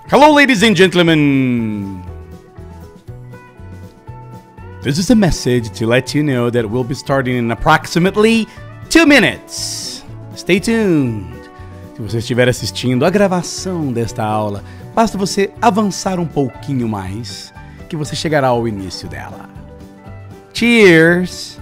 Hello, ladies and gentlemen. This is a message to let you know that we'll be starting in approximately 2 minutes. Stay tuned. Se você estiver assistindo a gravação desta aula, basta você avançar um pouquinho mais, que você chegará ao início dela. Cheers!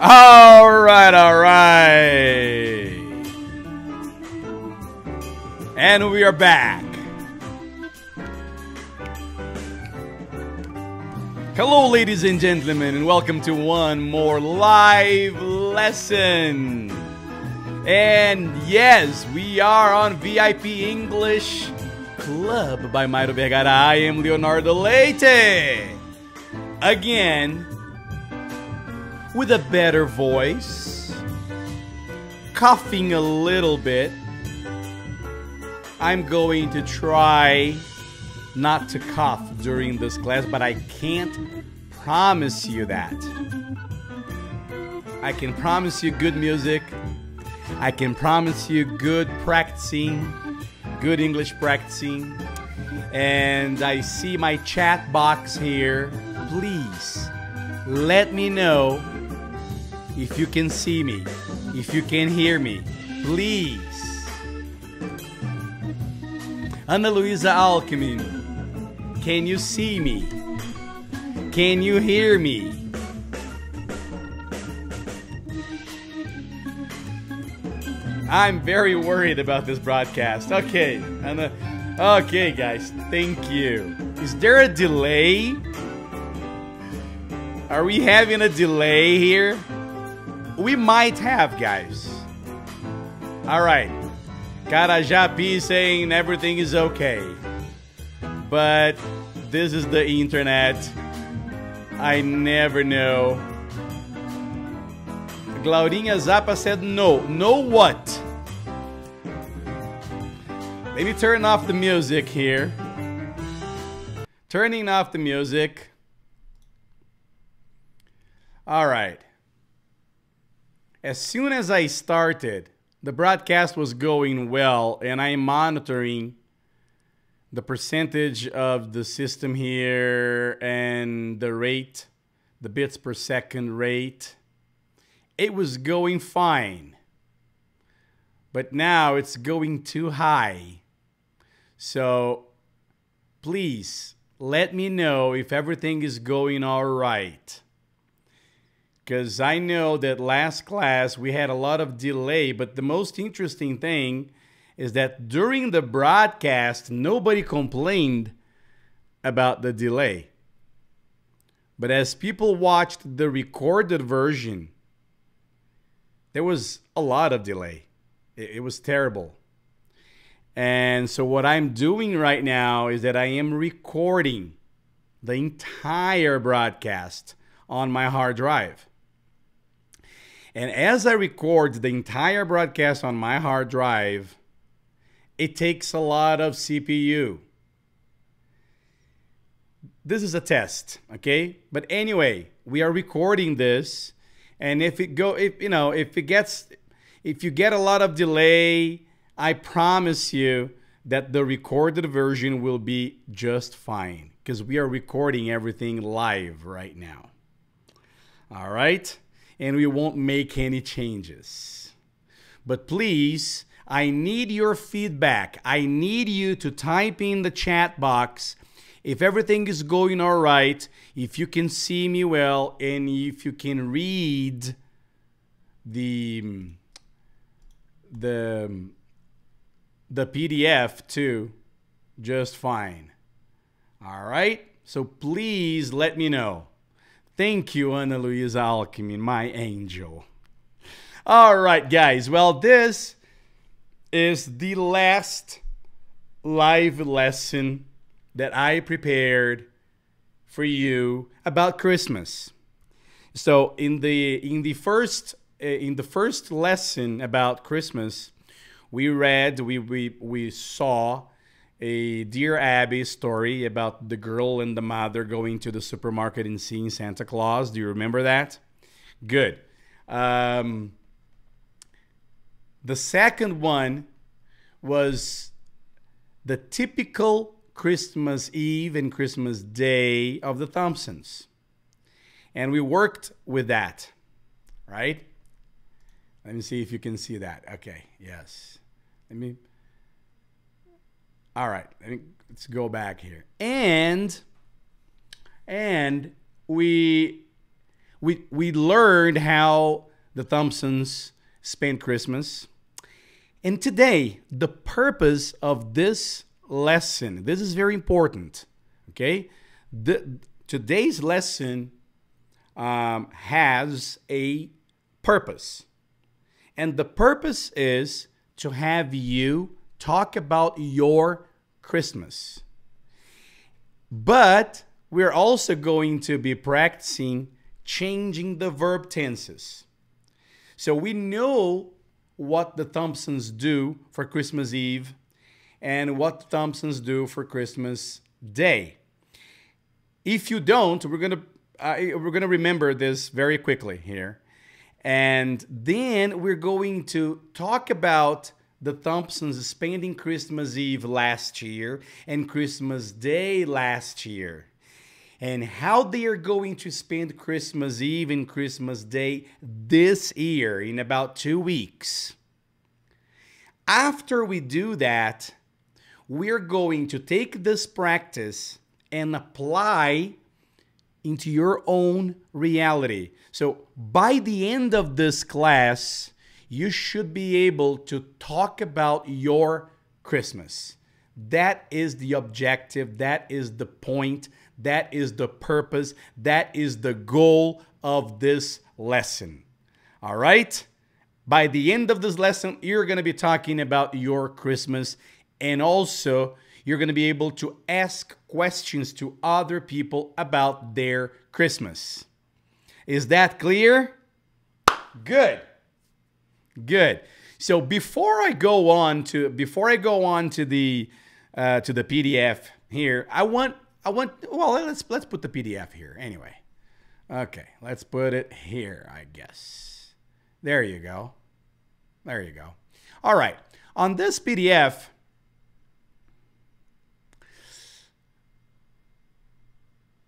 All right, all right. And we are back. Hello, ladies and gentlemen, and welcome to one more live lesson. And yes, we are on VIP English Club by Mairo Vergara. I am Leonardo Leite. Again, with a better voice, coughing a little bit. I'm going to try not to cough during this class, but I can't promise you that. I can promise you good music. I can promise you good practicing, good English practicing. And I see my chat box here. Please let me know if you can see me, if you can hear me. Please. Ana Luisa Alckmin, can you see me? Can you hear me? I'm very worried about this broadcast. Okay, Ana. Okay, guys, thank you. Is there a delay? Are we having a delay here? We might have, guys. All right. Karajapi saying everything is okay. But this is the internet. I never know. Claudinha Zappa said no. No what? Let me turn off the music here. Turning off the music. All right. As soon as I started, the broadcast was going well, and I'm monitoring the percentage of the system here and the rate, the bits per second rate. It was going fine. But now it's going too high. So please let me know if everything is going all right. Because I know that last class we had a lot of delay, but the most interesting thing is that during the broadcast, nobody complained about the delay. But as people watched the recorded version, there was a lot of delay. It was terrible. And so what I'm doing right now is that I am recording the entire broadcast on my hard drive. And as I record the entire broadcast on my hard drive, it takes a lot of CPU. This is a test, okay? But anyway, we are recording this, and if you get a lot of delay, I promise you that the recorded version will be just fine, because we are recording everything live right now. All right? And we won't make any changes. But please, I need your feedback. I need you to type in the chat box if everything is going all right, if you can see me well, and if you can read the PDF too, just fine. All right? So please let me know. Thank you, Ana Luisa Alckmin, my angel. All right, guys. Well, this is the last live lesson that I prepared for you about Christmas. So in the first lesson about Christmas, we saw a Dear Abby story about the girl and the mother going to the supermarket and seeing Santa Claus. Do you remember that? Good. The second one was the typical Christmas Eve and Christmas Day of the Thompsons. And we worked with that, right? Let me see if you can see that. Okay, yes. All right, let's go back here. And we We learned how the Thompsons spent Christmas. And today, the purpose of this lesson, this is very important, okay? Today's lesson has a purpose. And the purpose is to have you talk about your Christmas. But we're also going to be practicing changing the verb tenses. So we know what the Thompsons do for Christmas Eve and what the Thompsons do for Christmas Day. If you don't, we're gonna remember this very quickly here. And then we're going to talk about the Thompsons spending Christmas Eve last year and Christmas Day last year, and how they are going to spend Christmas Eve and Christmas Day this year in about 2 weeks. After we do that, we're going to take this practice and apply into your own reality. So by the end of this class, you should be able to talk about your Christmas. That is the objective. That is the point. That is the purpose. That is the goal of this lesson. All right? By the end of this lesson, you're going to be talking about your Christmas, and also you're going to be able to ask questions to other people about their Christmas. Is that clear? Good. Good. So before I go on to the PDF here, well, let's put the PDF here anyway. Okay, let's put it here, I guess. There you go. There you go. All right. On this PDF,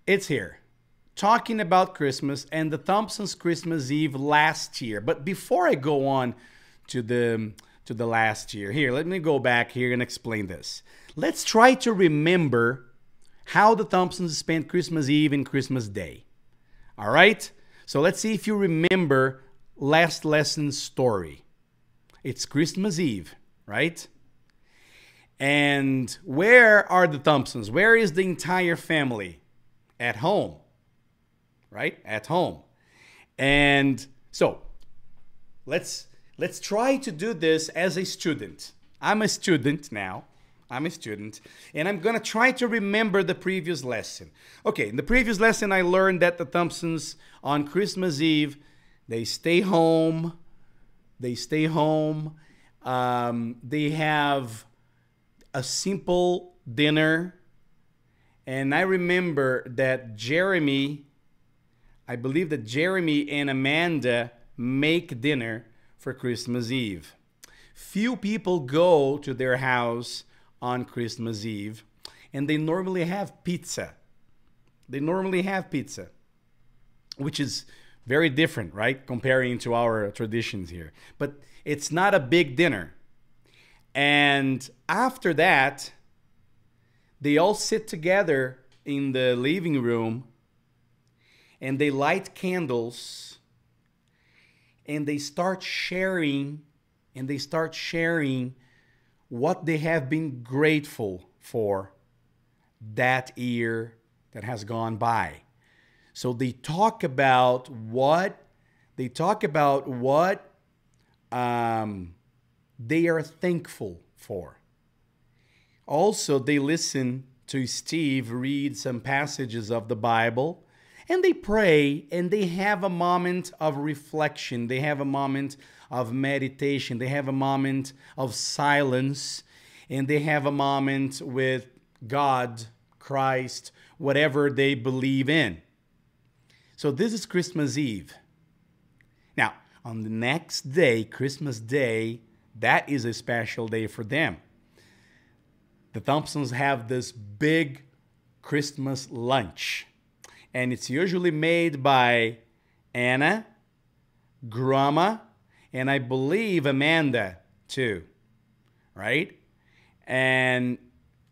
it's here, talking about Christmas and the Thompsons' Christmas Eve last year. But before I go on to the last year, here, let me go back here and explain this. Let's try to remember how the Thompsons spent Christmas Eve and Christmas Day. All right? So let's see if you remember last lesson's story. It's Christmas Eve, right? And where are the Thompsons? Where is the entire family? At home, right? At home. And so let's try to do this as a student. I'm a student now. I'm a student, and I'm gonna try to remember the previous lesson. Okay, in the previous lesson, I learned that the Thompsons on Christmas Eve, they stay home. They stay home. They have a simple dinner. And I remember that I believe that Jeremy and Amanda make dinner for Christmas Eve. Few people go to their house on Christmas Eve, and they normally have pizza. They normally have pizza, which is very different, right? Comparing to our traditions here. But it's not a big dinner. And after that, they all sit together in the living room and they light candles and they start sharing what they have been grateful for that year that has gone by. So they talk about what they are thankful for. Also, they listen to Steve read some passages of the Bible, and they pray, and they have a moment of reflection. They have a moment of meditation. They have a moment of silence, and they have a moment with God, Christ, whatever they believe in. So this is Christmas Eve. Now, on the next day, Christmas Day, that is a special day for them. The Thompsons have this big Christmas lunch, and it's usually made by Anna, Grandma, and I believe Amanda too, right? And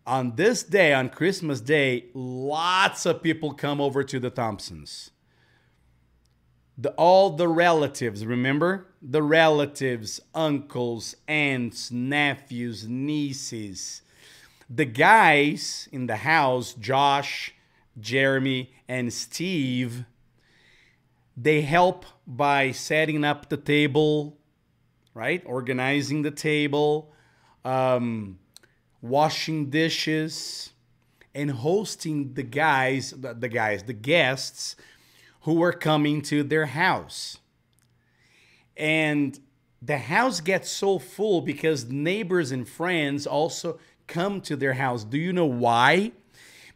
on this day, on Christmas Day, lots of people come over to the Thompsons. All the relatives, remember? The relatives, uncles, aunts, nephews, nieces. The guys in the house, Josh, Jeremy, and Steve, they help by setting up the table, right? Organizing the table, washing dishes, and hosting the guests who are coming to their house. And the house gets so full because neighbors and friends also come to their house. Do you know why?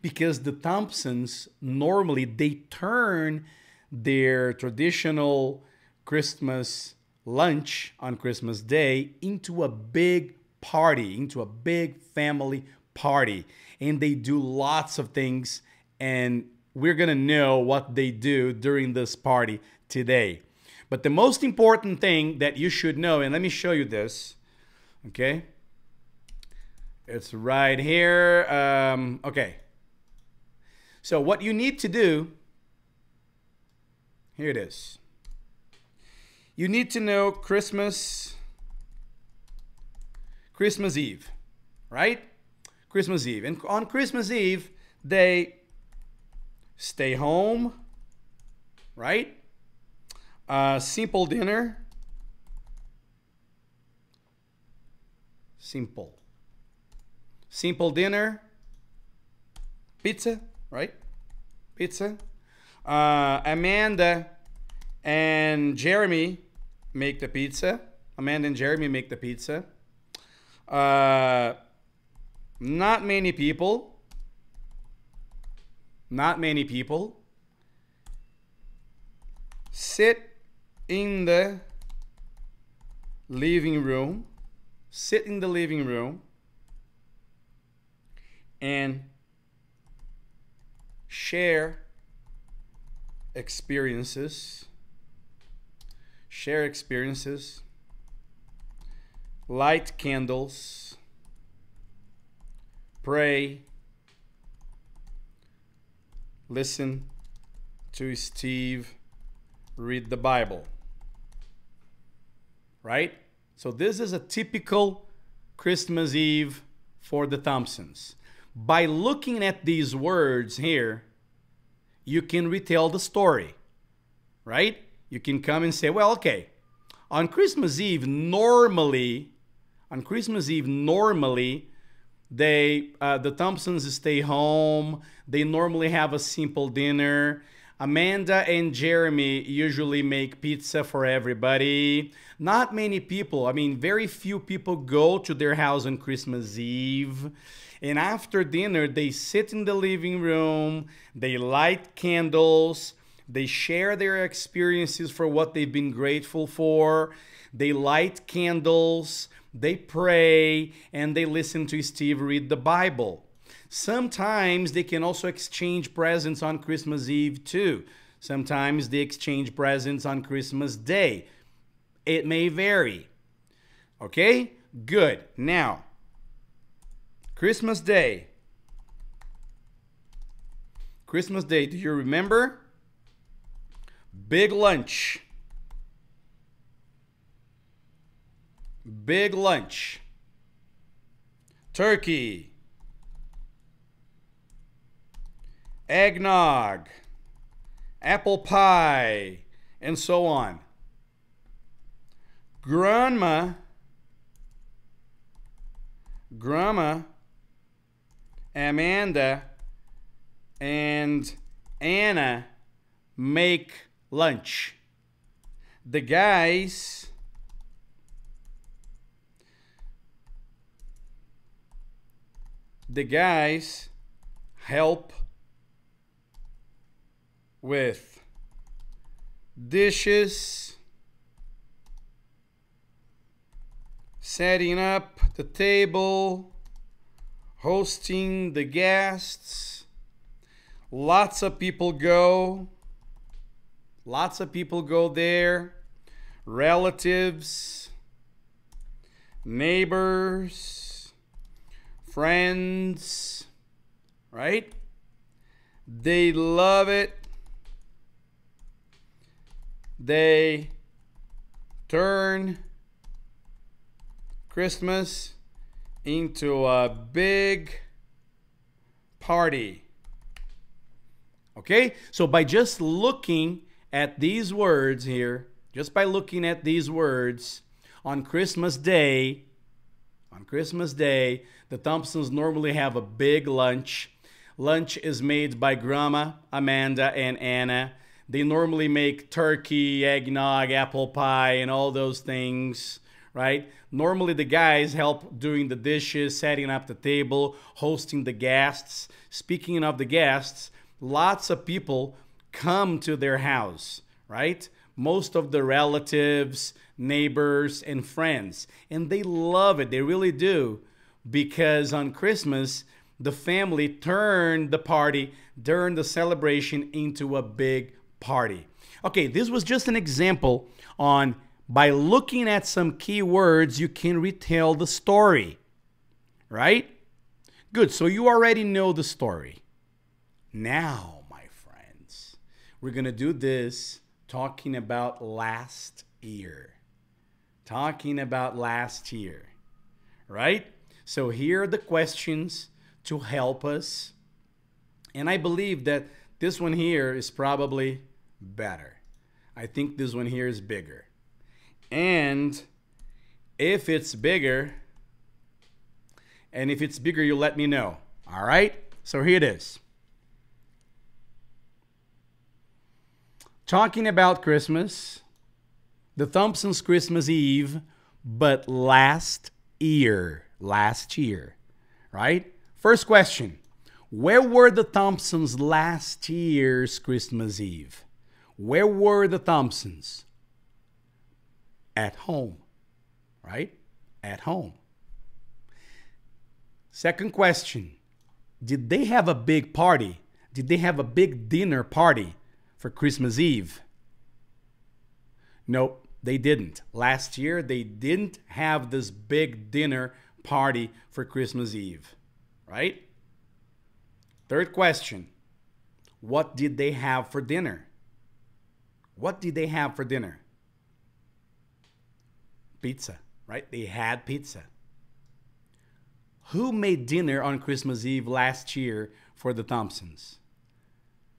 Because the Thompsons normally they turn their traditional Christmas lunch on Christmas Day into a big party, into a big family party. And they do lots of things, and we're gonna know what they do during this party today. But the most important thing that you should know, and let me show you this, okay? It's right here. Okay. So what you need to do, here it is. You need to know Christmas Eve, right? Christmas Eve. And on Christmas Eve, they stay home, right? Simple dinner. Simple dinner. Pizza, right? Pizza. Amanda and Jeremy make the pizza. Amanda and Jeremy make the pizza. Not many people. Not many people. Sit in the living room. Sit in the living room and share experiences. Share experiences. Light candles. Pray. Listen to Steve read the Bible. Right? So this is a typical Christmas Eve for the Thompsons. By looking at these words here, you can retell the story. Right? You can come and say, well, okay, on Christmas Eve, normally, the Thompsons stay home. They normally have a simple dinner. Amanda and Jeremy usually make pizza for everybody. Not many people, I mean, very few people go to their house on Christmas Eve. And after dinner, they sit in the living room, they light candles, they share their experiences for what they've been grateful for, they light candles, they pray, and they listen to Steve read the Bible. Sometimes they can also exchange presents on Christmas Eve too. Sometimes they exchange presents on Christmas Day. It may vary. Okay? Good. Now, Christmas Day. Christmas Day, do you remember? Big lunch. Big lunch. Turkey. Eggnog, apple pie, and so on. Grandma, Amanda, and Anna make lunch. The guys help with dishes, setting up the table, hosting the guests. Lots of people go. Lots of people go there. Relatives, neighbors, friends, right? They love it. they turn Christmas into a big party. Okay? So by just looking at these words here, just by looking at these words, on Christmas Day, the Thompsons normally have a big lunch. Lunch is made by Grandma, Amanda, and Anna. They normally make turkey, eggnog, apple pie, and all those things, right? Normally the guys help doing the dishes, setting up the table, hosting the guests. Speaking of the guests, lots of people come to their house, right? Most of the relatives, neighbors, and friends. And they love it. They really do. Because on Christmas, the family turned the party during the celebration into a big party. Okay, this was just an example on by looking at some key words, you can retell the story, right? Good, so you already know the story. Now, my friends, we're going to do this talking about last year. Talking about last year, right? So here are the questions to help us. And I believe that this one here is probably better. I think this one here is bigger. And if it's bigger, you let me know. All right? So here it is. Talking about Christmas, the Thompsons' Christmas Eve, but last year, right? First question, where were the Thompsons last year's Christmas Eve? Where were the Thompsons? At home, right? At home. Second question, did they have a big party? Did they have a big dinner party for Christmas Eve? Nope, they didn't. Last year, they didn't have this big dinner party for Christmas Eve, right? Third question, what did they have for dinner? What did they have for dinner? Pizza, right? They had pizza. Who made dinner on Christmas Eve last year for the Thompsons?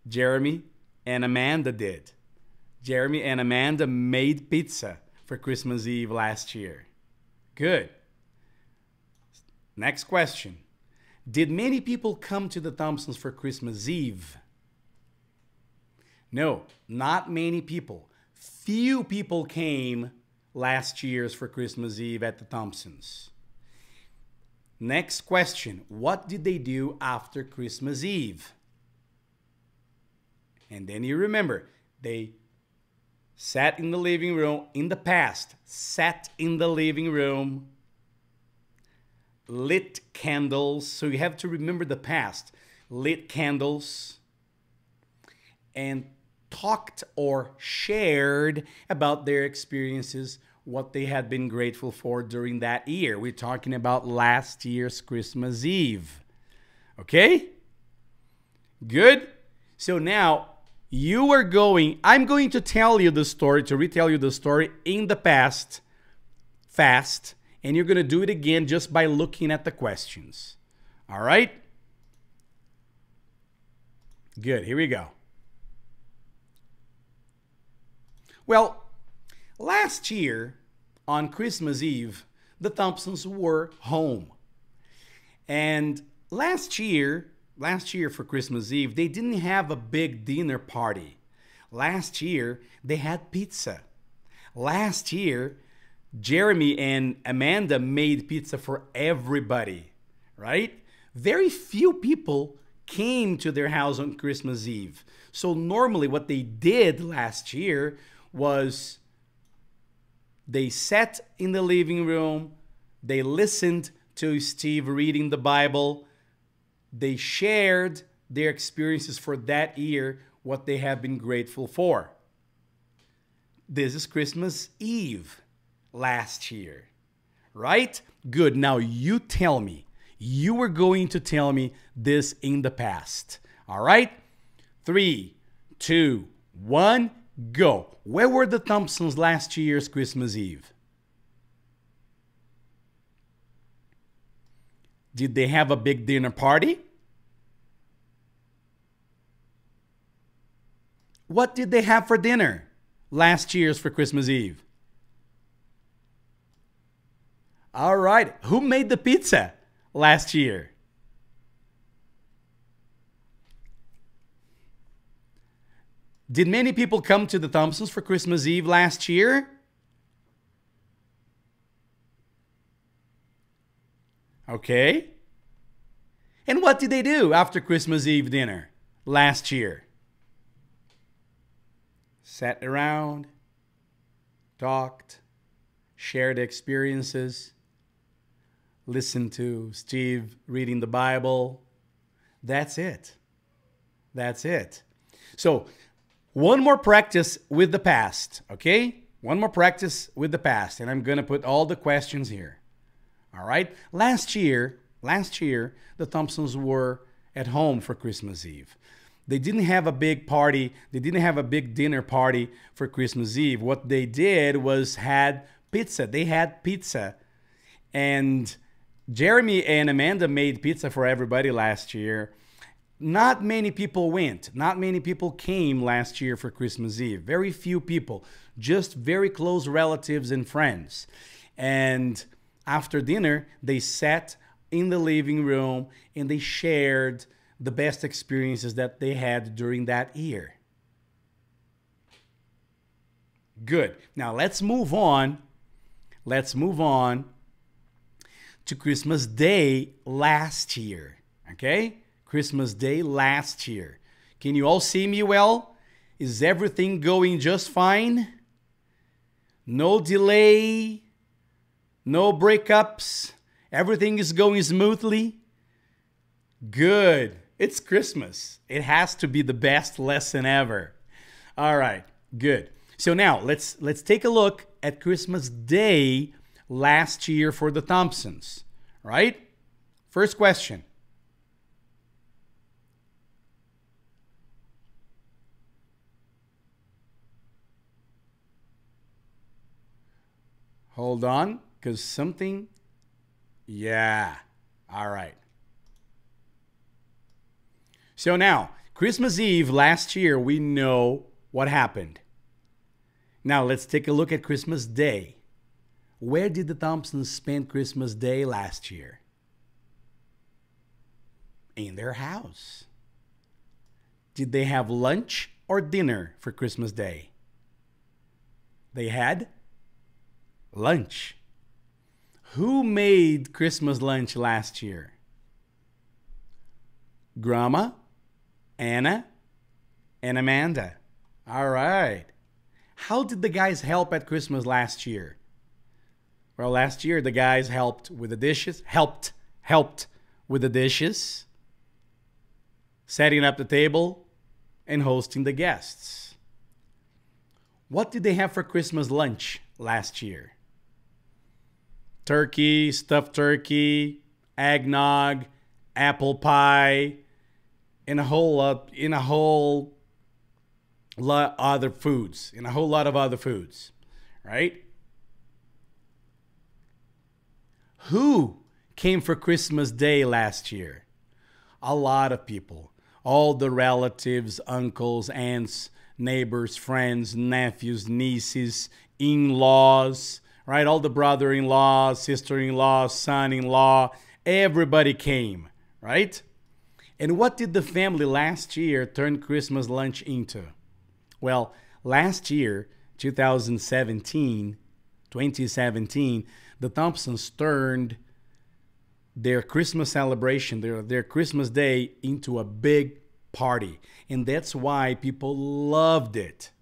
Jeremy and Amanda did. Jeremy and Amanda made pizza for Christmas Eve last year. Good. Next question. Did many people come to the Thompsons for Christmas Eve? No, not many people. Few people came last year's for Christmas Eve at the Thompsons. Next question. What did they do after Christmas Eve? And then you remember, they sat in the living room in the past, sat in the living room, lit candles. So you have to remember the past. Lit candles and talked or shared about their experiences, what they had been grateful for during that year. We're talking about last year's Christmas Eve. Okay? Good? So now I'm going to tell you the story, to retell you the story in the past, fast, and you're going to do it again just by looking at the questions. All right? Good, here we go. Well, last year on Christmas Eve, the Thompsons were home. And last year for Christmas Eve, they didn't have a big dinner party. Last year, they had pizza. Last year, Jeremy and Amanda made pizza for everybody, right? Very few people came to their house on Christmas Eve. So normally what they did last year was they sat in the living room, they listened to Steve reading the Bible, they shared their experiences for that year, what they have been grateful for. This is Christmas Eve last year, right? Good. Now you tell me. You were going to tell me this in the past. All right? 3, 2, 1, Go. Where were the Thompsons last year's Christmas Eve? Did they have a big dinner party? What did they have for dinner last year's for Christmas Eve? All right. Who made the pizza last year? Did many people come to the Thompsons for Christmas Eve last year? Okay. And what did they do after Christmas Eve dinner last year? Sat around, talked, shared experiences, listened to Steve reading the Bible. That's it. That's it. So, one more practice with the past, okay? One more practice with the past, and I'm going to put all the questions here. All right? Last year, the Thompsons were at home for Christmas Eve. They didn't have a big party. They didn't have a big dinner party for Christmas Eve. What they did was had pizza. They had pizza. And Jeremy and Amanda made pizza for everybody last year. Not many people went. Not many people came last year for Christmas Eve. Very few people. Just very close relatives and friends. And after dinner, they sat in the living room and they shared the best experiences that they had during that year. Good. Now let's move on. Let's move on to Christmas Day last year. Okay? Christmas Day last year. Can you all see me well? Is everything going just fine? No delay? No breakups? Everything is going smoothly? Good. It's Christmas. It has to be the best lesson ever. All right, good. So now let's take a look at Christmas Day last year for the Thompsons, right? First question. Hold on, because something... Yeah, all right. So now, Christmas Eve last year, we know what happened. Now let's take a look at Christmas Day. Where did the Thompsons spend Christmas Day last year? In their house. Did they have lunch or dinner for Christmas Day? They had lunch. Who made Christmas lunch last year? Grandma, Anna, and Amanda. All right. How did the guys help at Christmas last year? Well, last year the guys helped with the dishes, helped with the dishes, setting up the table, and hosting the guests. What did they have for Christmas lunch last year? Turkey, stuffed turkey, eggnog, apple pie, and a whole lot of other foods, right? Who came for Christmas Day last year? A lot of people. All the relatives, uncles, aunts, neighbors, friends, nephews, nieces, in-laws, right? All the brother-in-law, sister-in-law, son-in-law, everybody came, right? And what did the family last year turn Christmas lunch into? Well, last year, 2017, the Thompsons turned their Christmas celebration, their Christmas Day, into a big party. And that's why people loved it.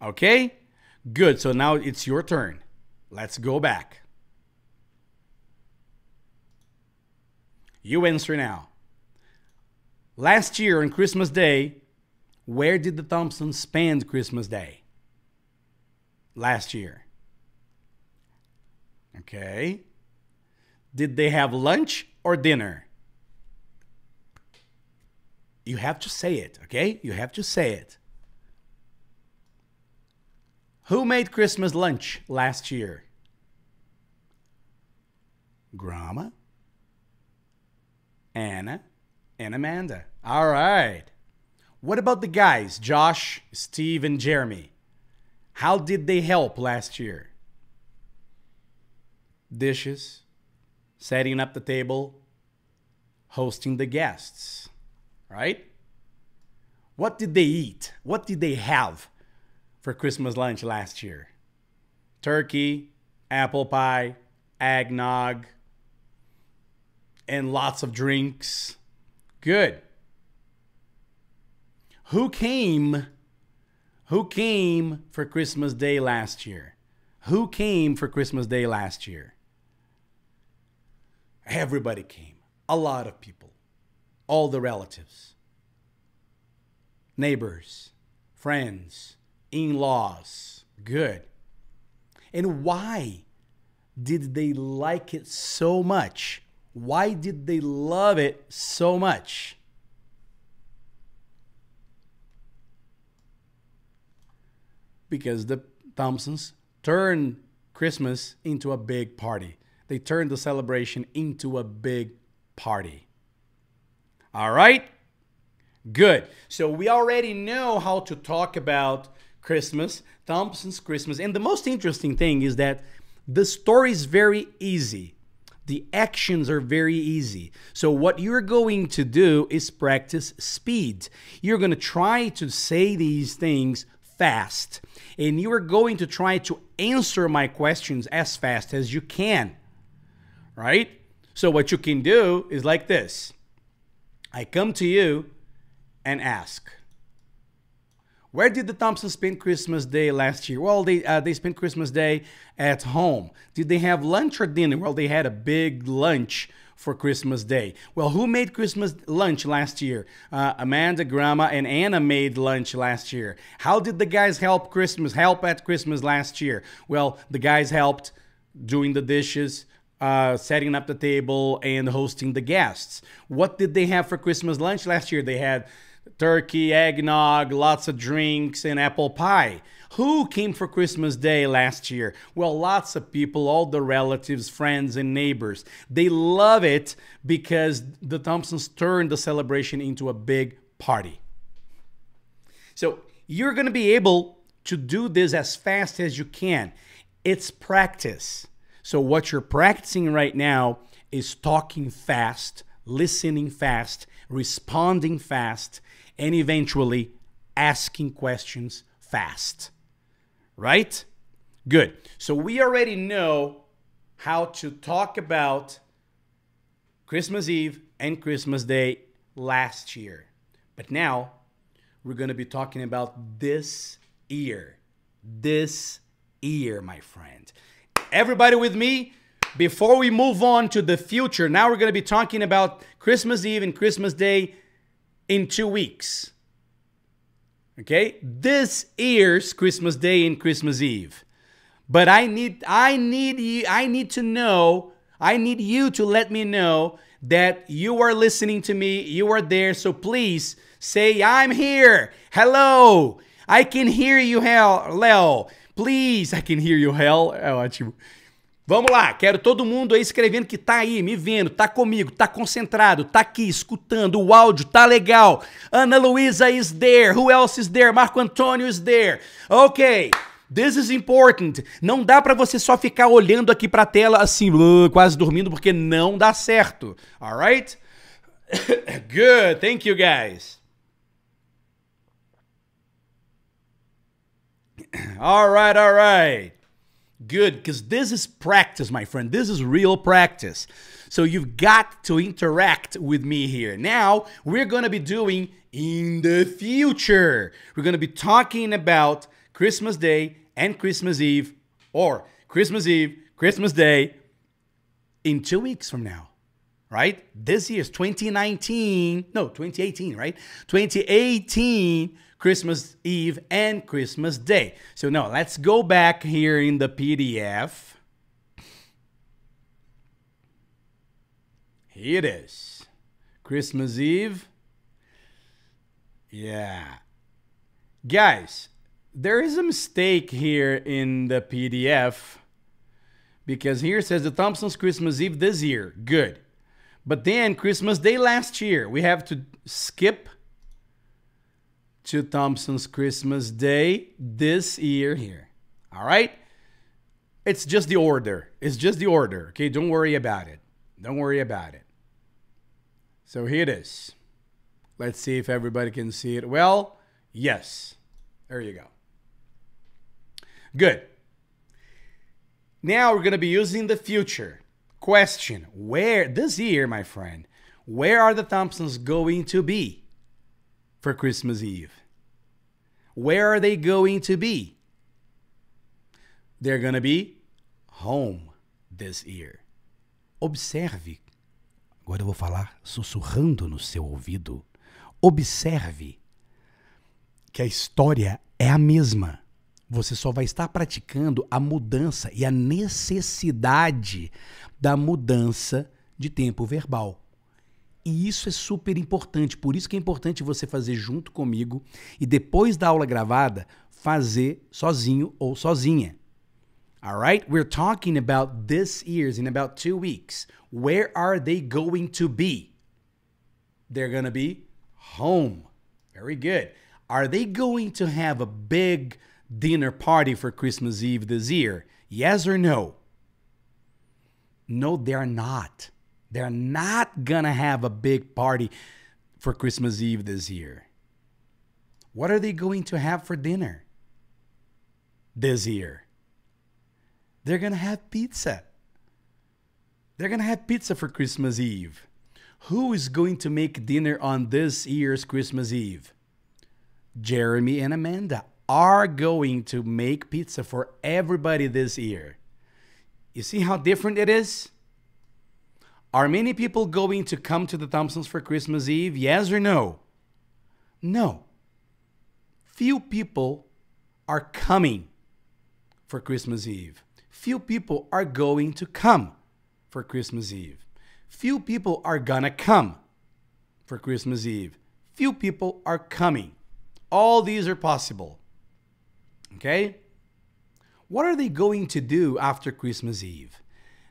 Okay? Good. So now it's your turn. Let's go back. You answer now. Last year on Christmas Day, where did the Thompsons spend Christmas Day? Last year. Okay. Did they have lunch or dinner? You have to say it, okay? You have to say it. Who made Christmas lunch last year? Grandma, Anna, and Amanda. All right. What about the guys, Josh, Steve, and Jeremy? How did they help last year? Dishes, setting up the table, hosting the guests, right? What did they eat? What did they have for Christmas lunch last year? Turkey, apple pie, eggnog, and lots of drinks. Good. Who came for Christmas Day last year? Who came for Christmas Day last year? Everybody came. A lot of people. All the relatives. Neighbors. Friends. In-laws. Good. And why did they like it so much? Why did they love it so much? Because the Thompsons turned Christmas into a big party. They turned the celebration into a big party. All right? Good. So we already know how to talk about Christmas, Thompson's Christmas. And the most interesting thing is that the story is very easy. The actions are very easy. So what you're going to do is practice speed. You're going to try to say these things fast. And you are going to try to answer my questions as fast as you can. Right? So what you can do is like this. I come to you and ask, where did the Thompsons spend Christmas Day last year? Well, they spent Christmas Day at home. Did they have lunch or dinner? Well, they had a big lunch for Christmas Day. Well, who made Christmas lunch last year? Amanda, Grandma, and Anna made lunch last year. How did the guys help at Christmas last year? Well, the guys helped doing the dishes, setting up the table, and hosting the guests. What did they have for Christmas lunch last year? They had turkey, eggnog, lots of drinks, and apple pie. Who came for Christmas Day last year? Well, lots of people, all the relatives, friends, and neighbors. They love it because the Thompsons turned the celebration into a big party. So you're going to be able to do this as fast as you can. It's practice. So what you're practicing right now is talking fast, listening fast, responding fast, and eventually asking questions fast. Right? Good. So we already know how to talk about Christmas Eve and Christmas Day last year. But now we're going to be talking about this year. This year, my friend. Everybody with me? Before we move on to the future, now we're going to be talking about Christmas Eve and Christmas Day in 2 weeks. Okay? This year's Christmas Day and Christmas Eve. But I need you to let me know that you are listening to me, you are there, so please say, I'm here. Hello. I can hear you, Léo. Please, I can hear you, hell. É ótimo. Vamos lá, quero todo mundo aí escrevendo que tá aí, me vendo, tá comigo, tá concentrado, tá aqui, escutando, o áudio tá legal. Ana Luisa is there, who else is there? Marco Antônio is there. Ok, this is important. Não dá pra você só ficar olhando aqui pra tela assim, quase dormindo, porque não dá certo. Alright? Good, thank you guys. Alright. Good, because this is practice, my friend. This is real practice. So you've got to interact with me here. Now, we're going to be doing in the future. We're going to be talking about Christmas Day and Christmas Eve, or Christmas Eve, Christmas Day in 2 weeks from now, right? This year's 2018, right? 2018 Christmas Eve and Christmas Day. So now let's go back here in the PDF. Here it is. Christmas Eve Yeah. Guys, there is a mistake here in the PDF because here it says the Thompsons Christmas Eve this year. Good. But then Christmas Day last year. We have to skip to Thompson's Christmas Day this year here. All right? It's just the order. It's just the order. Okay? Don't worry about it. Don't worry about it. So here it is. Let's see if everybody can see it. Well, yes. There you go. Good. Now we're going to be using the future. Question. Where, this year, my friend, where are the Thompsons going to be for Christmas Eve? Where are they going to be? They're going to be home this year. Observe. Agora eu vou falar sussurrando no seu ouvido. Observe que a história é a mesma. Você só vai estar praticando a mudança e a necessidade da mudança de tempo verbal. E isso é super importante. Por isso que é importante você fazer junto comigo e depois da aula gravada, fazer sozinho ou sozinha. All right? We're talking about this year's in about 2 weeks. Where are they going to be? They're going to be home. Very good. Are they going to have a big dinner party for Christmas Eve this year? Yes or no? No, they're not. They're not going to have a big party for Christmas Eve this year. What are they going to have for dinner this year? They're going to have pizza. They're going to have pizza for Christmas Eve. Who is going to make dinner on this year's Christmas Eve? Jeremy and Amanda are going to make pizza for everybody this year. You see how different it is? Are many people going to come to the Thompsons for Christmas Eve? Yes or no? No. Few people are coming for Christmas Eve. Few people are going to come for Christmas Eve. Few people are gonna come for Christmas Eve. Few people are coming. All these are possible. Okay? What are they going to do after Christmas Eve?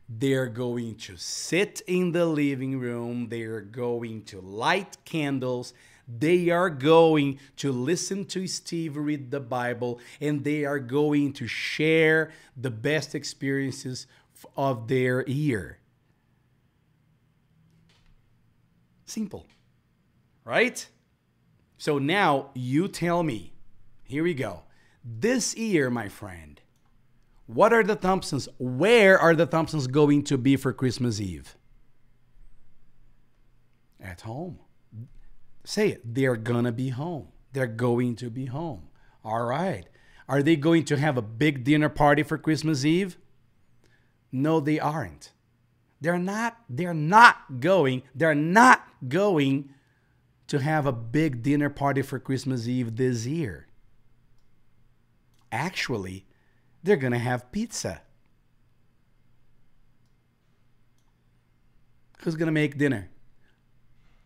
They're going to sit in the living room. They're going to light candles. They are going to listen to Steve read the Bible. And they are going to share the best experiences of their year. Simple. Right? So now you tell me. Here we go. This year, my friend, what are the Thompsons? Where are the Thompsons going to be for Christmas Eve? At home. Say it. They're going to be home. They're going to be home. All right. Are they going to have a big dinner party for Christmas Eve? No, they aren't. They're not going to have a big dinner party for Christmas Eve this year. Actually, they're going to have pizza. Who's going to make dinner?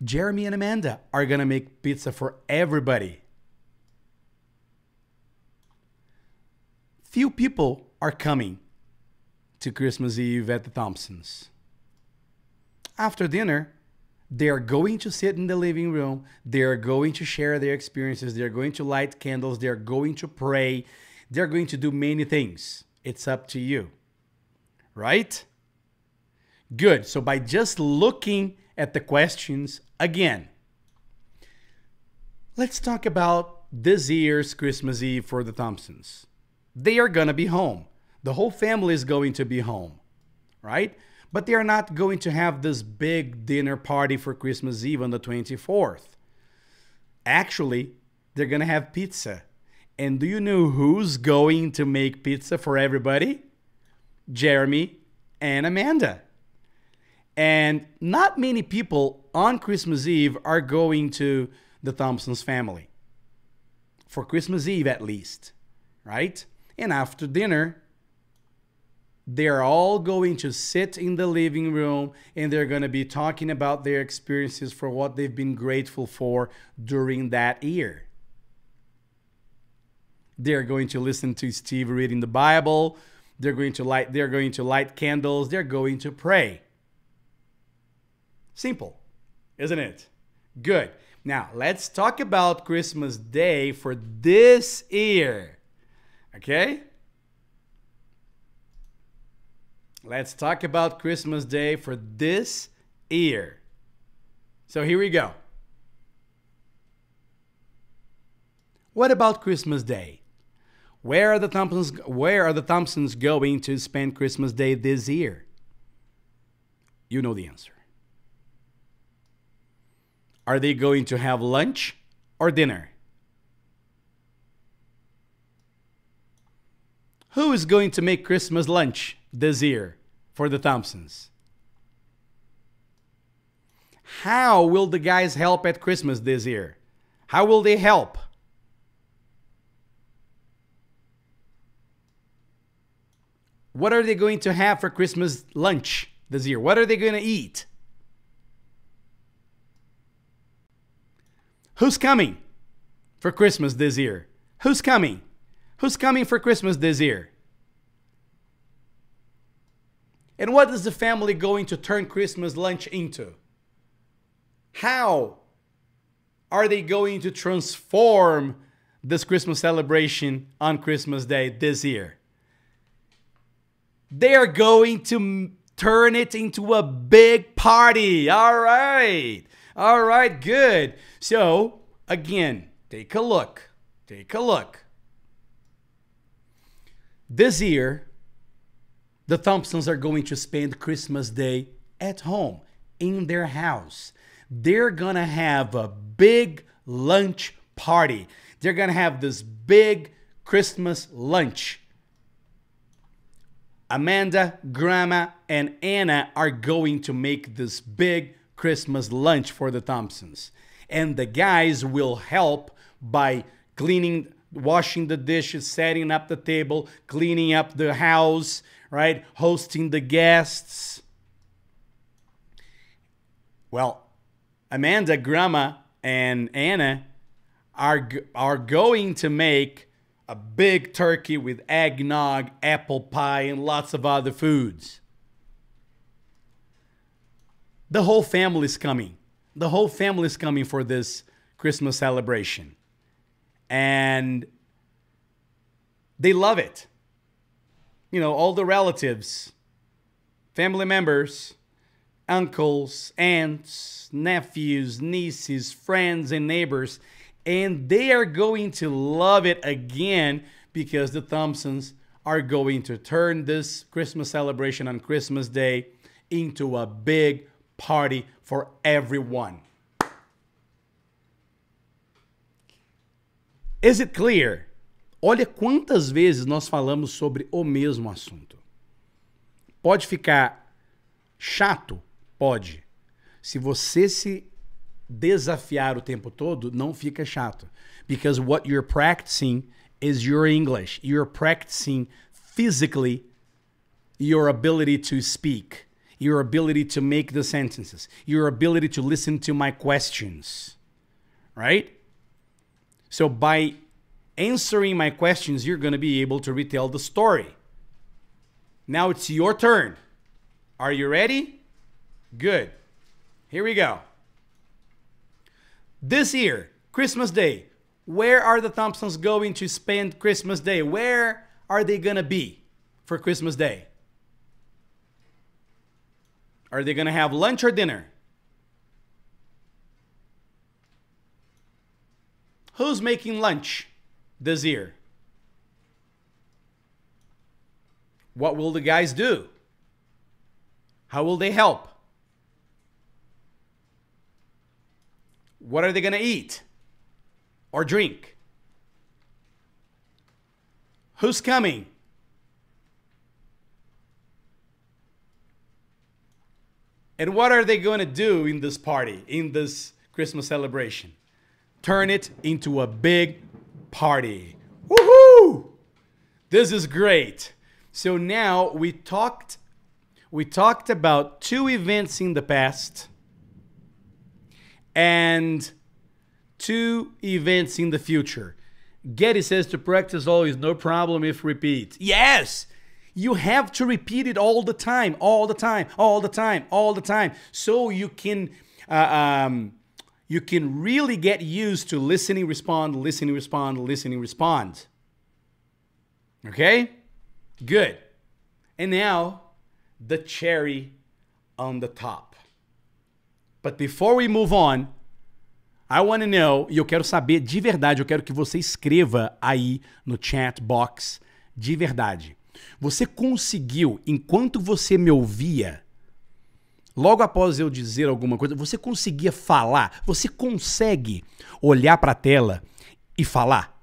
Jeremy and Amanda are going to make pizza for everybody. Few people are coming to Christmas Eve at the Thompsons. After dinner, they're going to sit in the living room. They're going to share their experiences. They're going to light candles. They're going to pray. They're going to do many things. It's up to you. Right? Good. So by just looking at the questions again, let's talk about this year's Christmas Eve for the Thompsons. They are going to be home. The whole family is going to be home. Right? But they are not going to have this big dinner party for Christmas Eve on the 24th. Actually, they're going to have pizza. And do you know who's going to make pizza for everybody? Jeremy and Amanda. And not many people on Christmas Eve are going to the Thompsons family. For Christmas Eve, at least. Right? And after dinner, They're all going to sit in the living room and they're going to be talking about their experiences for what they've been grateful for during that year. They're going to listen to Steve reading the Bible. They're going to light candles. They're going to pray. Simple, isn't it? Good. Now, let's talk about Christmas Day for this year. Okay? Let's talk about Christmas Day for this year. So here we go. What about Christmas Day? Where are the Thompsons going to spend Christmas Day this year? You know the answer. Are they going to have lunch or dinner? Who is going to make Christmas lunch this year for the Thompsons? How will the guys help at Christmas this year? How will they help? What are they going to have for Christmas lunch this year? What are they going to eat? Who's coming for Christmas this year? Who's coming? Who's coming for Christmas this year? And what is the family going to turn Christmas lunch into? How are they going to transform this Christmas celebration on Christmas Day this year? They are going to turn it into a big party. All right. All right, good. So, again, take a look. Take a look. This year, the Thompsons are going to spend Christmas Day at home, in their house. They're going to have a big lunch party. They're going to have this big Christmas lunch. Amanda, Grandma, and Anna are going to make this big Christmas lunch for the Thompsons. And the guys will help by cleaning, washing the dishes, setting up the table, cleaning up the house, right? Hosting the guests. Well, Amanda, Grandma, and Anna are going to make a big turkey with eggnog, apple pie, and lots of other foods. The whole family is coming. The whole family is coming for this Christmas celebration. And they love it. You know, all the relatives, family members, uncles, aunts, nephews, nieces, friends, and neighbors. And they are going to love it again because the Thompsons are going to turn this Christmas celebration on Christmas Day into a big party for everyone. Is it clear? Olha quantas vezes nós falamos sobre o mesmo assunto. Pode ficar chato? Pode. Se você se desafiar o tempo todo, não fica chato. Because what you're practicing is your English. You're practicing physically your ability to speak, your ability to make the sentences, your ability to listen to my questions, right? So by answering my questions, you're going to be able to retell the story. Now it's your turn. Are you ready? Good. Here we go. This year, Christmas Day, where are the Thompsons going to spend Christmas Day? Where are they going to be for Christmas Day? Are they going to have lunch or dinner? Who's making lunch this year? What will the guys do? How will they help? What are they going to eat or drink? Who's coming? And what are they going to do in this party, in this Christmas celebration? Turn it into a big party. Woohoo! This is great. So now we talked about 2 events in the past and 2 events in the future. Getty says to practice always, no problem if repeat. Yes! You have to repeat it all the time, all the time, all the time, all the time. So you can really get used to listening, respond, listening, respond, listening, respond. Okay? Good. And now, the cherry on the top. But before we move on, I want to know, e eu quero saber de verdade, eu quero que você escreva aí no chat box de verdade. Você conseguiu, enquanto você me ouvia, logo após eu dizer alguma coisa, você conseguia falar? Você consegue olhar para a tela e falar?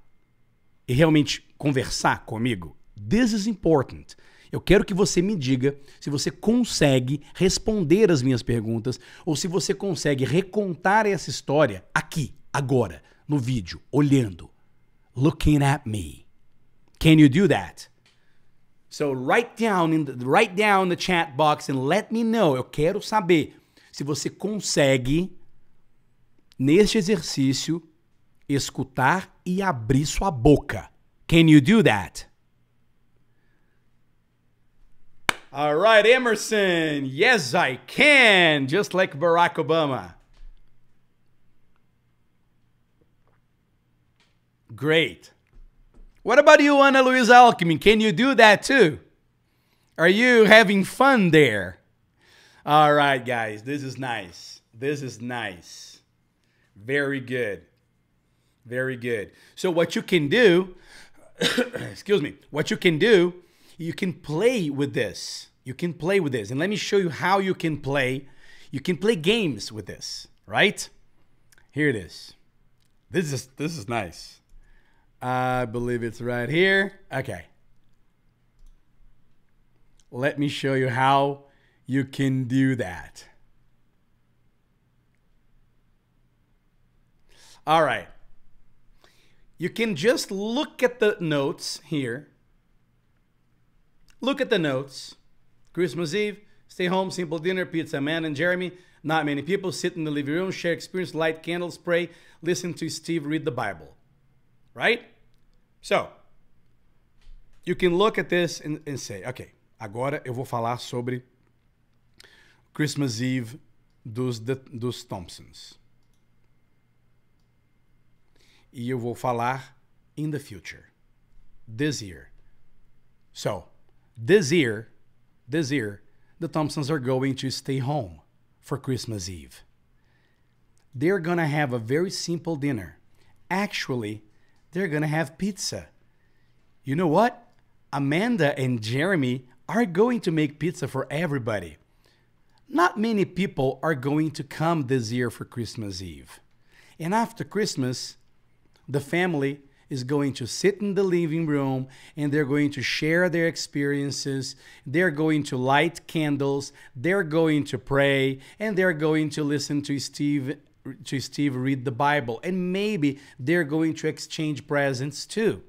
E realmente conversar comigo? This is important. Eu quero que você me diga se você consegue responder as minhas perguntas ou se você consegue recontar essa história aqui, agora, no vídeo, olhando. Looking at me. Can you do that? So write down in the chat box and let me know. Eu quero saber se você consegue, neste exercício, escutar e abrir sua boca. Can you do that? All right, Emerson. Yes, I can. Just like Barack Obama. Great. What about you, Ana Luisa Alckmin? Can you do that too? Are you having fun there? All right, guys. This is nice. This is nice. Very good. Very good. So what you can do, excuse me, what you can do, you can play with this. You can play with this. And let me show you how you can play. You can play games with this, right? Here it is. This is nice. I believe it's right here. Okay. Let me show you how you can do that. All right. You can just look at the notes here. Look at the notes. Christmas Eve, stay home, simple dinner, pizza, man and Jeremy. Not many people sit in the living room, share experience, light candles, pray, listen to Steve read the Bible. Right? So, you can look at this and say, okay, agora eu vou falar sobre Christmas Eve dos Thompsons. E eu vou falar in the future. This year. So, this year, the Thompsons are going to stay home for Christmas Eve. They're going to have a very simple dinner. Actually, they're going to have pizza. You know what? Amanda and Jeremy are going to make pizza for everybody. Not many people are going to come this year for Christmas Eve. And after Christmas, the family is going to sit in the living room and they're going to share their experiences. They're going to light candles. They're going to pray and they're going to listen to Steve read the Bible. And maybe they're going to exchange presents too.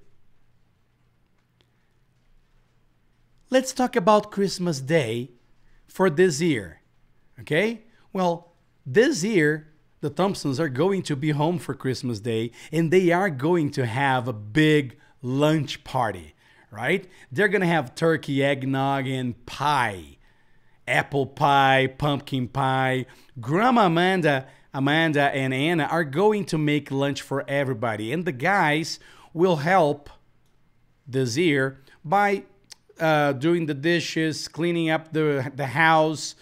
Let's talk about Christmas Day for this year. Okay? Well, this year, the Thompsons are going to be home for Christmas Day and they are going to have a big lunch party, right? They're going to have turkey, eggnog, and pie. Apple pie, pumpkin pie. Grandma Amanda and Anna are going to make lunch for everybody. And the guys will help this year by doing the dishes, cleaning up the house,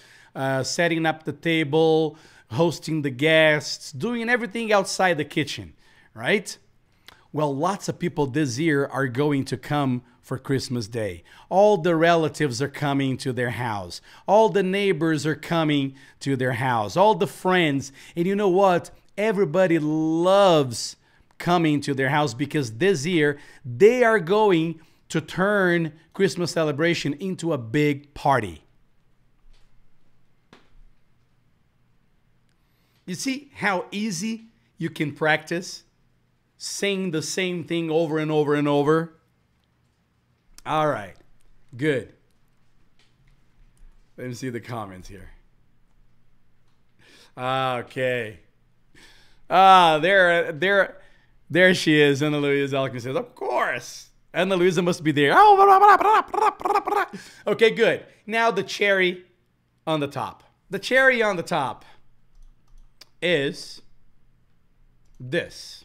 setting up the table, hosting the guests, doing everything outside the kitchen, right? Well, lots of people this year are going to come for Christmas Day. All the relatives are coming to their house. All the neighbors are coming to their house. All the friends. And you know what? Everybody loves coming to their house because this year they are going to turn Christmas celebration into a big party. You see how easy you can practice saying the same thing over and over and over? All right. Good. Let me see the comments here. Okay. There she is. Ana Luisa Alckmin says, of course. Ana Luisa must be there. Okay, good. Now the cherry on the top. The cherry on the top is this.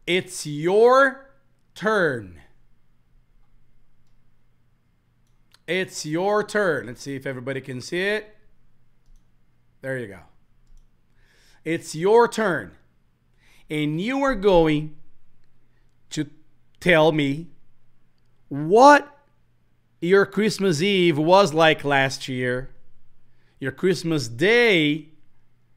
It's your turn. It's your turn. Let's see if everybody can see it. There you go. It's your turn. And you are going to tell me what your Christmas Eve was like last year, your Christmas Day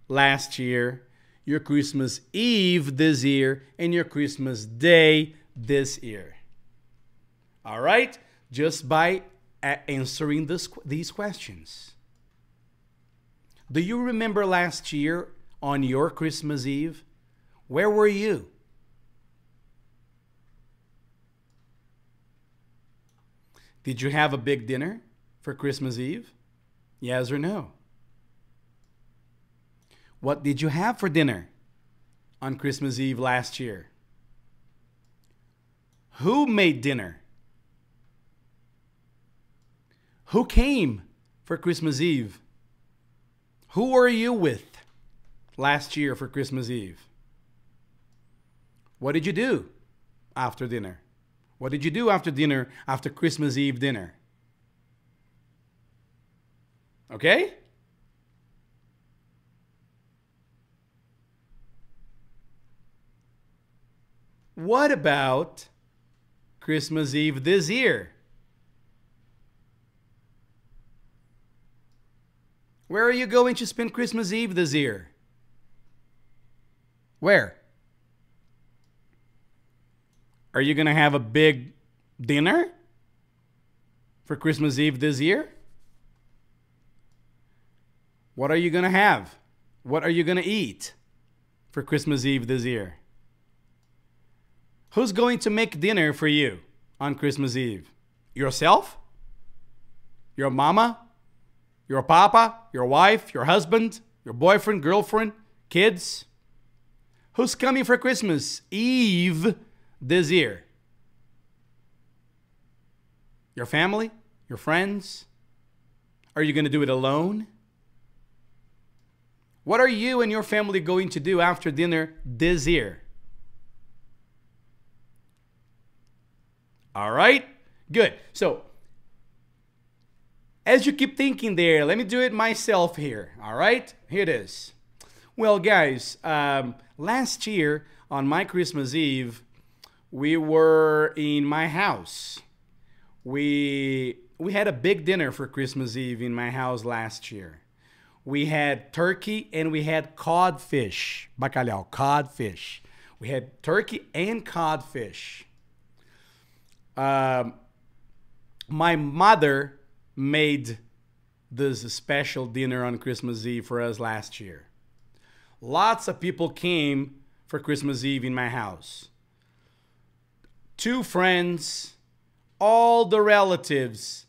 last year, your Christmas Eve this year, and your Christmas Day this year. All right? Just by answering these questions. Do you remember last year on your Christmas Eve? Where were you? Did you have a big dinner for Christmas Eve? Yes or no? What did you have for dinner on Christmas Eve last year? Who made dinner? Who came for Christmas Eve? Who were you with last year for Christmas Eve? What did you do after dinner? What did you do after dinner, after Christmas Eve dinner? Okay? What about Christmas Eve this year? Where are you going to spend Christmas Eve this year? Where? Are you going to have a big dinner for Christmas Eve this year? What are you going to have? What are you going to eat for Christmas Eve this year? Who's going to make dinner for you on Christmas Eve? Yourself? Your mama? Your papa? Your wife? Your husband? Your boyfriend? Girlfriend? Kids? Who's coming for Christmas Eve this year? Your family? Your friends? Are you going to do it alone? What are you and your family going to do after dinner this year? All right? Good. So, as you keep thinking there, let me do it myself here. All right? Here it is. Well, guys, last year on my Christmas Eve, we were in my house. We had a big dinner for Christmas Eve in my house last year. We had turkey and we had codfish, bacalhau, codfish. We had turkey and codfish. My mother made this special dinner on Christmas Eve for us last year. Lots of people came for Christmas Eve in my house. 2 friends, all the relatives,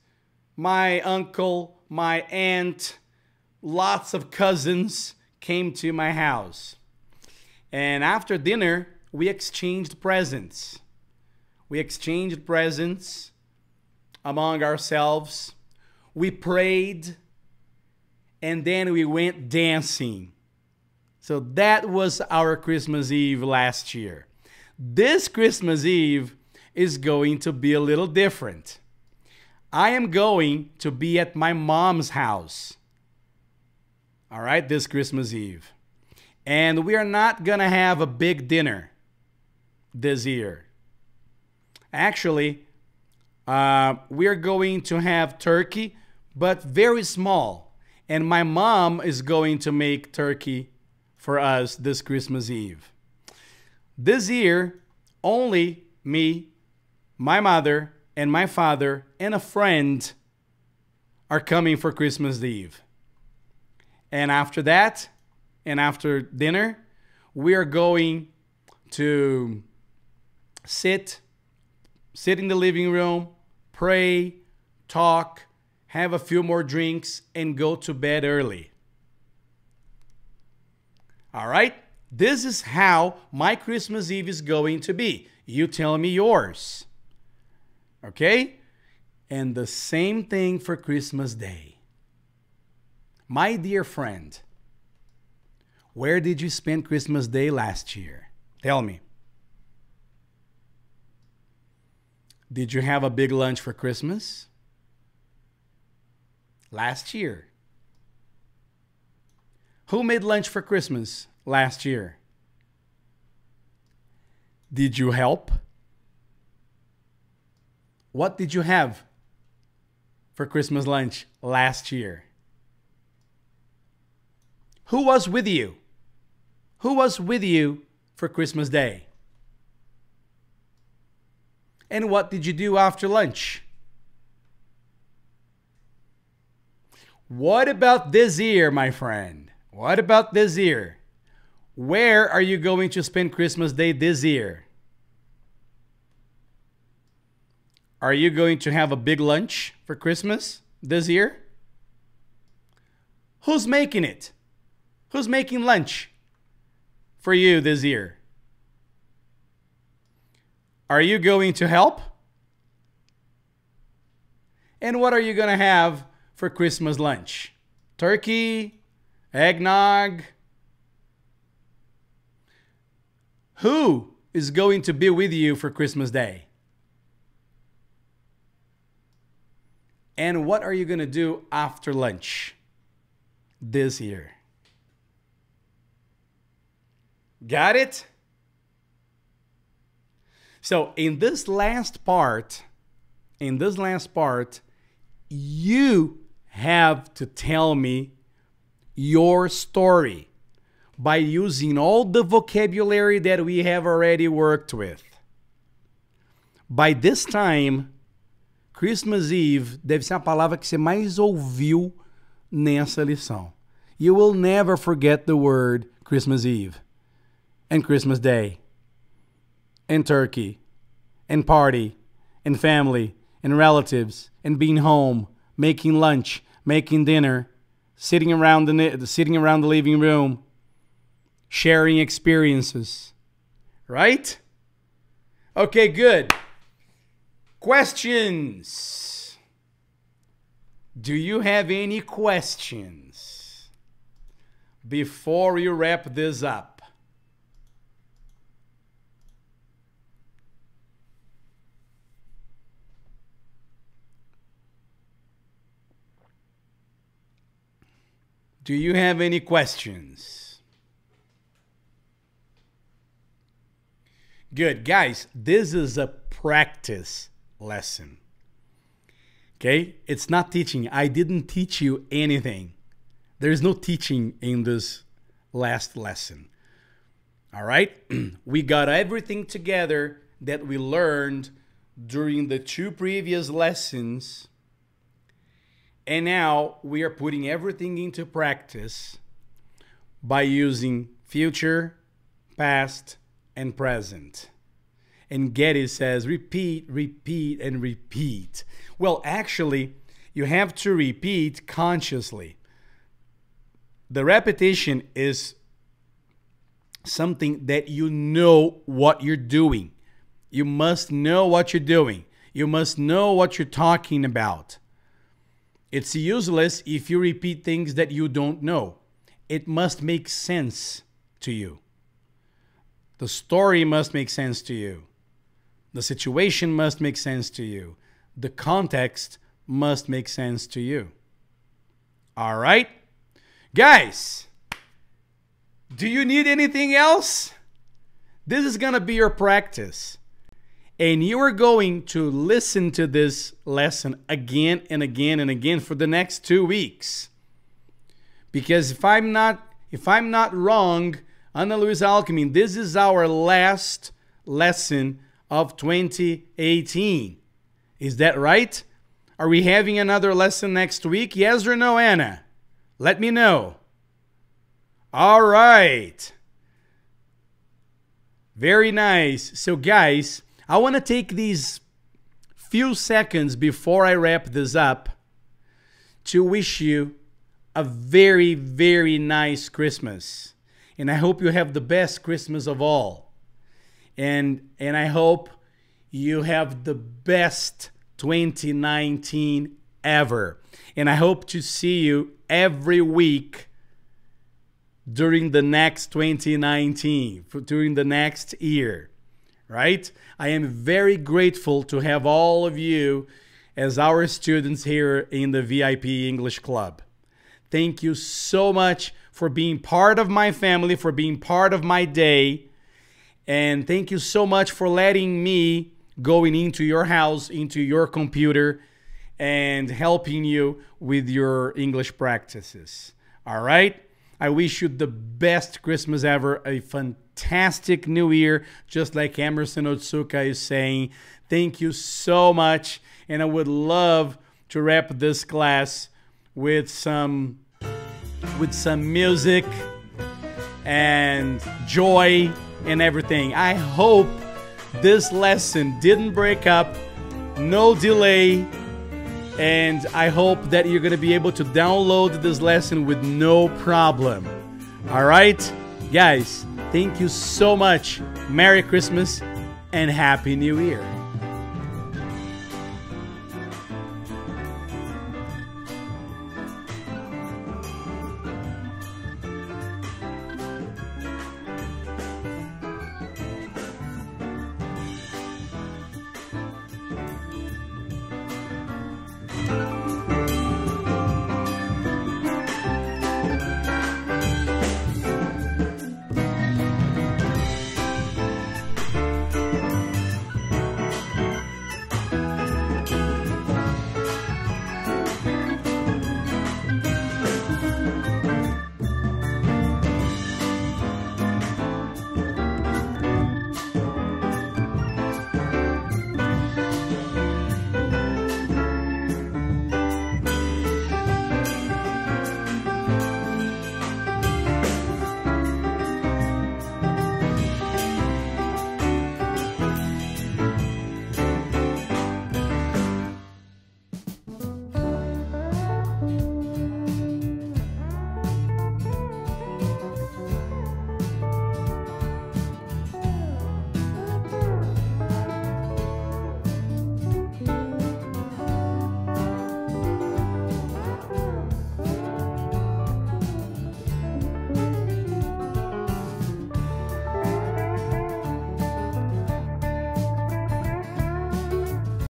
my uncle, my aunt, lots of cousins came to my house. And after dinner, we exchanged presents. We exchanged presents among ourselves. We prayed, and then we went dancing. So that was our Christmas Eve last year. This Christmas Eve is going to be a little different. I am going to be at my mom's house. All right, this Christmas Eve. And we are not going to have a big dinner this year. Actually, we are going to have turkey, but very small. And my mom is going to make turkey for us this Christmas Eve. This year, only me, my mother, and my father, and a friend are coming for Christmas Eve. And after that, and after dinner, we are going to sit in the living room, pray, talk, have a few more drinks, and go to bed early. All right? This is how my Christmas Eve is going to be. You tell me yours. Okay? And the same thing for Christmas Day. My dear friend, where did you spend Christmas Day last year? Tell me. Did you have a big lunch for Christmas? Last year. Who made lunch for Christmas last year? Did you help? What did you have for Christmas lunch last year? Who was with you? Who was with you for Christmas Day? And what did you do after lunch? What about this year, my friend? What about this year? Where are you going to spend Christmas Day this year? Are you going to have a big lunch for Christmas this year? Who's making it? Who's making lunch for you this year? Are you going to help? And what are you going to have for Christmas lunch? Turkey? Eggnog? Who is going to be with you for Christmas Day? And what are you going to do after lunch this year? Got it? So in this last part, you have to tell me your story by using all the vocabulary that we have already worked with. By this time, Christmas Eve deve ser a palavra que você mais ouviu nessa lição. You will never forget the word Christmas Eve and Christmas Day and turkey and party and family and relatives and being home, making lunch, making dinner, sitting around the living room, sharing experiences. Right? Okay, good. Questions. Do you have any questions before we wrap this up? Do you have any questions? Good. Guys, this is a practice lesson. Okay? It's not teaching. I didn't teach you anything. There's no teaching in this last lesson. All right? We got everything together that we learned during the 2 previous lessons. And now we are putting everything into practice by using future, past, and present. And Getty says, repeat, repeat, and repeat. Well, actually, you have to repeat consciously. The repetition is something that you know what you're doing. You must know what you're doing. You must know what you're talking about. It's useless if you repeat things that you don't know. It must make sense to you. The story must make sense to you. The situation must make sense to you. The context must make sense to you. All right? Guys, do you need anything else? This is going to be your practice. And you are going to listen to this lesson again and again and again for the next 2 weeks. Because if I'm not wrong, Ana Luisa Alckmin, this is our last lesson of 2018. Is that right? Are we having another lesson next week? Yes or no, Anna? Let me know. All right. Very nice. So guys, I want to take these few seconds before I wrap this up to wish you a very, very nice Christmas. And I hope you have the best Christmas of all. And I hope you have the best 2019 ever. And I hope to see you every week during the next 2019, during the next year, right? I am very grateful to have all of you as our students here in the VIP English Club. Thank you so much for being part of my family, for being part of my day. And thank you so much for letting me going into your house, into your computer, and helping you with your English practices. All right? I wish you the best Christmas ever, a fantastic New Year, just like Emerson Otsuka is saying. Thank you so much, and I would love to wrap this class with some music and joy and everything. I hope this lesson didn't break up, no delay, and I hope that you're going to be able to download this lesson with no problem. All right? Guys, thank you so much. Merry Christmas and Happy New Year.